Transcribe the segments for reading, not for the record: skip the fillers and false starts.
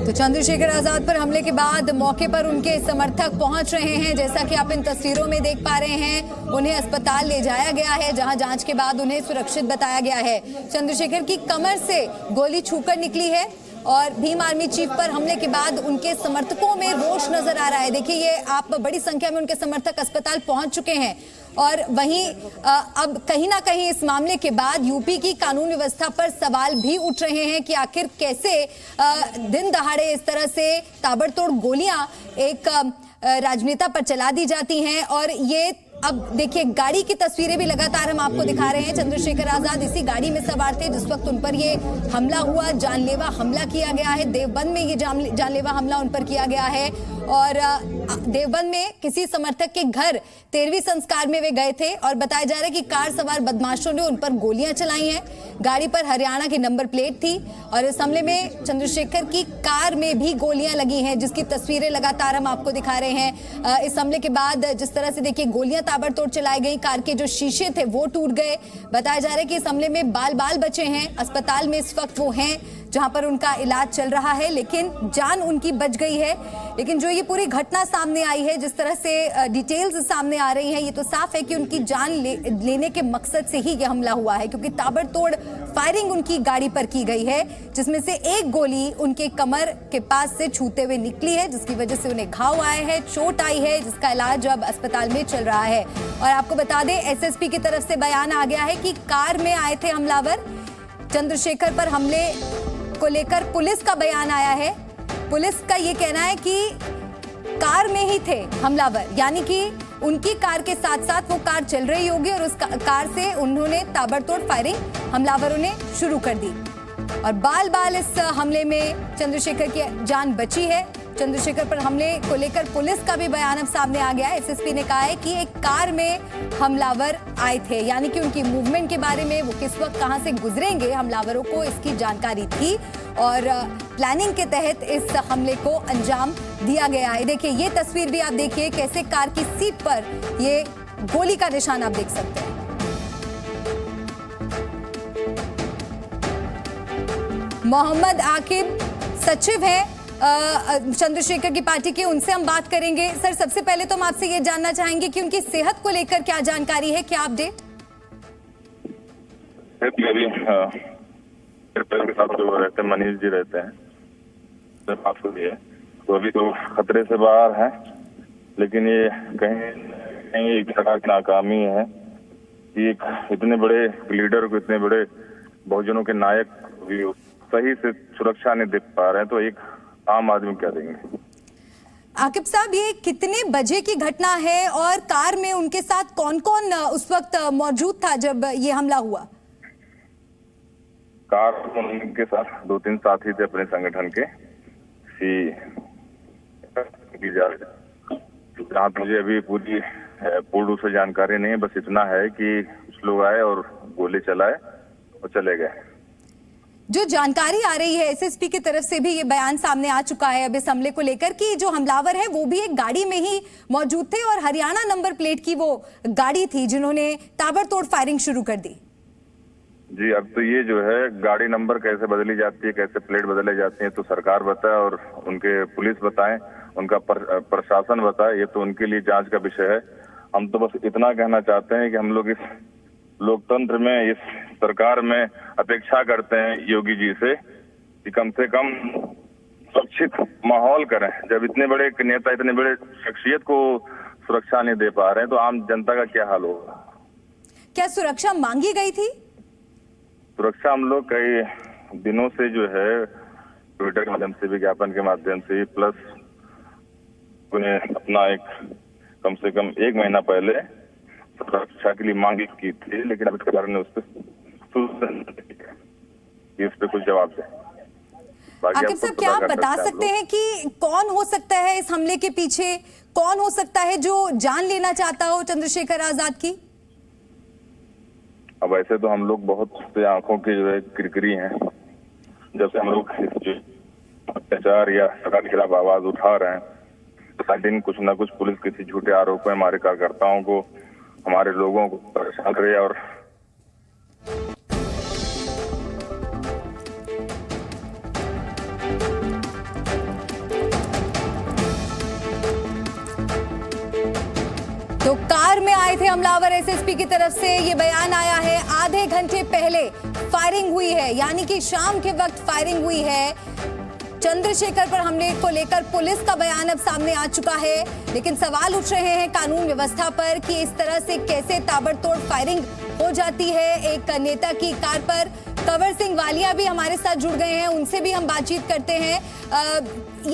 तो चंद्रशेखर आजाद पर हमले के बाद मौके पर उनके समर्थक पहुंच रहे हैं। जैसा कि आप इन तस्वीरों में देख पा रहे हैं, उन्हें अस्पताल ले जाया गया है, जहां जांच के बाद उन्हें सुरक्षित बताया गया है। चंद्रशेखर की कमर से गोली छूकर निकली है और भीम आर्मी चीफ पर हमले के बाद उनके समर्थकों में रोष नजर आ रहा है। देखिए, ये आप बड़ी संख्या में उनके समर्थक अस्पताल पहुंच चुके हैं और वहीं अब कहीं ना कहीं इस मामले के बाद यूपी की कानून व्यवस्था पर सवाल भी उठ रहे हैं कि आखिर कैसे दिन दहाड़े इस तरह से ताबड़तोड़ गोलियां एक राजनेता पर चला दी जाती हैं। और ये अब देखिए, गाड़ी की तस्वीरें भी लगातार हम आपको दिखा रहे हैं। चंद्रशेखर आजाद इसी गाड़ी में सवार थे जिस वक्त उन पर ये हमला हुआ, जानलेवा हमला किया गया है। देवबंद में ये जानलेवा हमला उन पर किया गया है और देवबंद में किसी समर्थक के घर 13वीं संस्कार में वे गए थे और बताया जा रहा है कि कार सवार बदमाशों ने उन पर गोलियां चलाई हैं। गाड़ी पर हरियाणा की नंबर प्लेट थी और इस हमले में चंद्रशेखर की कार में भी गोलियां लगी हैं, जिसकी तस्वीरें लगातार हम आपको दिखा रहे हैं। इस हमले के बाद जिस तरह से देखिए गोलियां ताबड़तोड़ चलाई गई, कार के जो शीशे थे वो टूट गए। बताया जा रहा है कि इस हमले में बाल बचे हैं। अस्पताल में इस वक्त वो हैं जहां पर उनका इलाज चल रहा है, लेकिन जान उनकी बच गई है। लेकिन जो ये पूरी घटना सामने आई है, जिस तरह से डिटेल्स सामने आ रही हैं, ये तो साफ है कि उनकी जान लेने के मकसद से ही ये हमला हुआ है, क्योंकि ताबड़तोड़ फायरिंग उनकी गाड़ी पर की गई है, जिसमें से एक गोली उनके कमर के पास से छूते हुए निकली है, जिसकी वजह से उन्हें घाव आए हैं, चोट आई है, जिसका इलाज अब अस्पताल में चल रहा है। और आपको बता दें, एसएसपी की तरफ से बयान आ गया है कि कार में आए थे हमलावर। चंद्रशेखर पर हमले को लेकर पुलिस का बयान आया है। पुलिस का ये कहना है कि कार में ही थे हमलावर, यानी कि उनकी कार के साथ साथ वो कार चल रही होगी और उस कार से उन्होंने ताबड़तोड़ फायरिंग हमलावरों ने शुरू कर दी और बाल इस हमले में चंद्रशेखर की जान बची है। चंद्रशेखर पर हमले को लेकर पुलिस का भी बयान अब सामने आ गया है। एसएसपी ने कहा है कि एक कार में हमलावर आए थे, यानी कि उनकी मूवमेंट के बारे में, वो किस वक्त कहां से गुजरेंगे, हमलावरों को इसकी जानकारी थी और प्लानिंग के तहत इस हमले को अंजाम दिया गया है। देखिए, ये तस्वीर भी आप देखिए, कैसे कार की सीट पर ये गोली का निशान आप देख सकते हैं। मोहम्मद आकिब सचिव है चंद्रशेखर की पार्टी के, उनसे हम बात करेंगे। सर, सबसे पहले तो हम आपसे ये जानना चाहेंगे कि उनकी सेहत को लेकर क्या जानकारी है, क्या अपडेट? के साथ जो रहते हैं, मनीष जी रहते हैं, तो अभी तो खतरे से बाहर है, लेकिन ये कहीं एक तरह की नाकामी है कि एक इतने बड़े लीडर को, इतने बड़े बहुजनों के नायक भी सही से सुरक्षा नहीं दे पा रहे हैं, तो एक आम आदमी क्या देंगे। आकिब साहब, ये कितने बजे की घटना है और कार में उनके साथ कौन कौन उस वक्त मौजूद था जब ये हमला हुआ? कार उनके साथ 2-3 साथी थे अपने संगठन के। जहाँ मुझे अभी पूर्ण रूप से जानकारी नहीं है, बस इतना है कि कुछ लोग आए और गोली चलाए और चले गए। जो जानकारी आ रही है एसएसपी की तरफ से भी ये बयान सामने आ चुका है अब इस हमले को लेकर कि जो हमलावर है वो भी एक गाड़ी में ही मौजूद थे और हरियाणा नंबर प्लेट की वो गाड़ी थी जिन्होंने ताबड़तोड़ फायरिंग शुरू कर दी। जी, अब तो ये जो है गाड़ी नंबर कैसे बदली जाती है, कैसे प्लेट बदले जाती है, तो सरकार बताए और उनके पुलिस बताए, उनका प्रशासन बताए, ये तो उनके लिए जांच का विषय है। हम तो बस इतना कहना चाहते हैं कि हम लोग इस लोकतंत्र में, इस सरकार में अपेक्षा करते हैं योगी जी से कि कम से कम सुरक्षित माहौल करें। जब इतने बड़े नेता, इतने बड़े शख्सियत को सुरक्षा नहीं दे पा रहे हैं, तो आम जनता का क्या हाल होगा। क्या सुरक्षा मांगी गई थी? सुरक्षा हम लोग कई दिनों से जो है ट्विटर के माध्यम से, विज्ञापन के माध्यम से, प्लस उन्हें अपना एक कम से कम 1 महीना पहले सुरक्षा के लिए मांग की थी, लेकिन अभी सरकार ने उस पर कुछ जवाब दे। आकिब साहब, क्या आप बता सकते हैं कि कौन हो सकता है इस हमले के पीछे, कौन हो सकता है जो जान लेना चाहता हो चंद्रशेखर आजाद की? अब ऐसे तो हम लोग बहुत से आंखों के जो है किरकिरी हैं, जब से हम लोग अत्याचार या सरकार के खिलाफ आवाज उठा रहे हैं, तो दिन कुछ न कुछ पुलिस किसी झूठे आरोप में हमारे कार्यकर्ताओं को, हमारे लोगों को परेशान करे। और घर में आए थे हमलावर। एसएसपी की तरफ से ये बयान आया है, आधे घंटे पहले फायरिंग हुई है, यानी कि शाम के वक्त फायरिंग हुई है। चंद्रशेखर पर हमले को लेकर पुलिस का बयान अब सामने आ चुका है, लेकिन सवाल उठ रहे हैं कानून व्यवस्था पर कि इस तरह से कैसे ताबड़तोड़ फायरिंग हो जाती है एक नेता की कार पर। कंवर सिंह वालिया भी हमारे साथ जुड़ गए हैं, उनसे भी हम बातचीत करते हैं।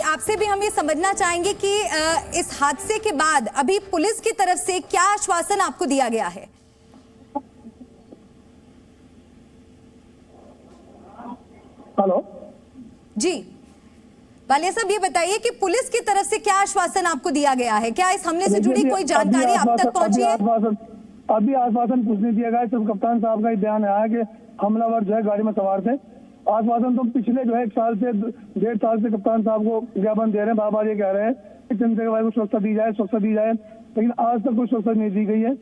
आपसे भी हम ये समझना चाहेंगे कि इस हादसे के बाद अभी पुलिस की तरफ से क्या आश्वासन आपको दिया गया है? हेलो जी वालिया साहब, ये बताइए कि पुलिस की तरफ से क्या आश्वासन आपको दिया गया है? क्या इस हमले से जुड़ी कोई जानकारी आप तक पहुंची है? अभी आश्वासन कुछ नहीं दिया गया। सिर्फ कप्तान साहब का ही बयान आया कि हमलावर जो है गाड़ी में सवार थे। आश्वासन तो पिछले जो है 1 साल से 1.5 साल से कप्तान साहब को ज्ञापन दे रहे हैं, बार बार ये कह रहे हैं कि चंद्रशेखर भाई को सुरक्षा दी जाए, सुरक्षा दी जाए, लेकिन आज तक कोई सुरक्षा नहीं दी गई है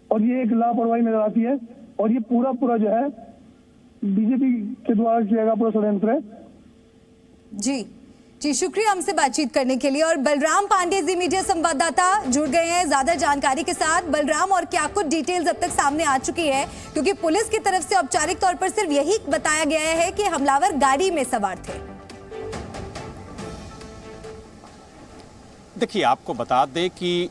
और ये एक लापरवाही नजर आती है। और ये पूरा जो है बीजेपी के द्वारा किया गया पूरा षड्यंत्र है। जी शुक्रिया हमसे बातचीत करने के लिए। और बलराम पांडे जी मीडिया संवाददाता जुड़ गए हैं ज्यादा जानकारी के साथ। बलराम, और क्या कुछ डिटेल्स अब तक सामने आ चुकी है? क्योंकि पुलिस की तरफ से औपचारिक तौर पर सिर्फ यही बताया गया है कि हमलावर गाड़ी में सवार थे। देखिए, आपको बता दें कि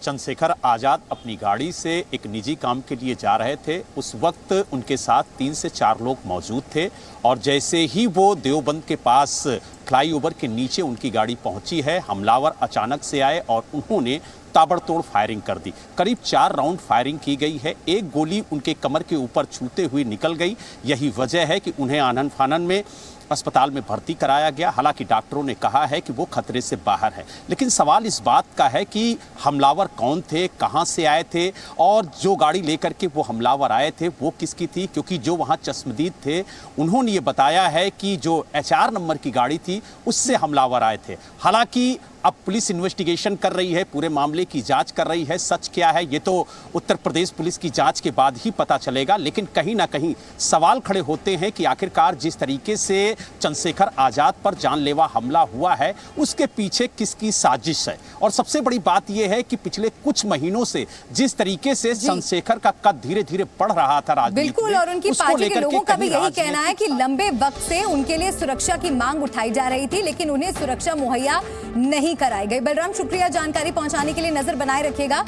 चंद्रशेखर आजाद अपनी गाड़ी से एक निजी काम के लिए जा रहे थे। उस वक्त उनके साथ 3 से 4 लोग मौजूद थे और जैसे ही वो देवबंद के पास फ्लाईओवर के नीचे उनकी गाड़ी पहुंची है, हमलावर अचानक से आए और उन्होंने ताबड़तोड़ फायरिंग कर दी। करीब 4 राउंड फायरिंग की गई है। एक गोली उनके कमर के ऊपर छूते हुए निकल गई। यही वजह है कि उन्हें आनन फानन में अस्पताल में भर्ती कराया गया। हालांकि डॉक्टरों ने कहा है कि वो खतरे से बाहर है, लेकिन सवाल इस बात का है कि हमलावर कौन थे, कहां से आए थे और जो गाड़ी लेकर के वो हमलावर आए थे वो किसकी थी? क्योंकि जो वहां चश्मदीद थे उन्होंने ये बताया है कि जो HR नंबर की गाड़ी थी उससे हमलावर आए थे। हालांकि अब पुलिस इन्वेस्टिगेशन कर रही है, पूरे मामले की जांच कर रही है। सच क्या है ये तो उत्तर प्रदेश पुलिस की जांच के बाद ही पता चलेगा, लेकिन कहीं ना कहीं सवाल खड़े होते हैं कि आखिरकार जिस तरीके से चंद्रशेखर आजाद पर जानलेवा हमला हुआ है उसके पीछे किसकी साजिश है। और सबसे बड़ी बात यह है कि पिछले कुछ महीनों से जिस तरीके से चंद्रशेखर का कद धीरे धीरे बढ़ रहा था राजनीति में, बिल्कुल, और उनकी पार्टी के लोगों का भी यही कहना है कि लंबे वक्त से उनके लिए सुरक्षा की मांग उठाई जा रही थी, लेकिन उन्हें सुरक्षा मुहैया नहीं कराई गई। बलराम, शुक्रिया जानकारी पहुंचाने के लिए। नजर बनाए रखिएगा।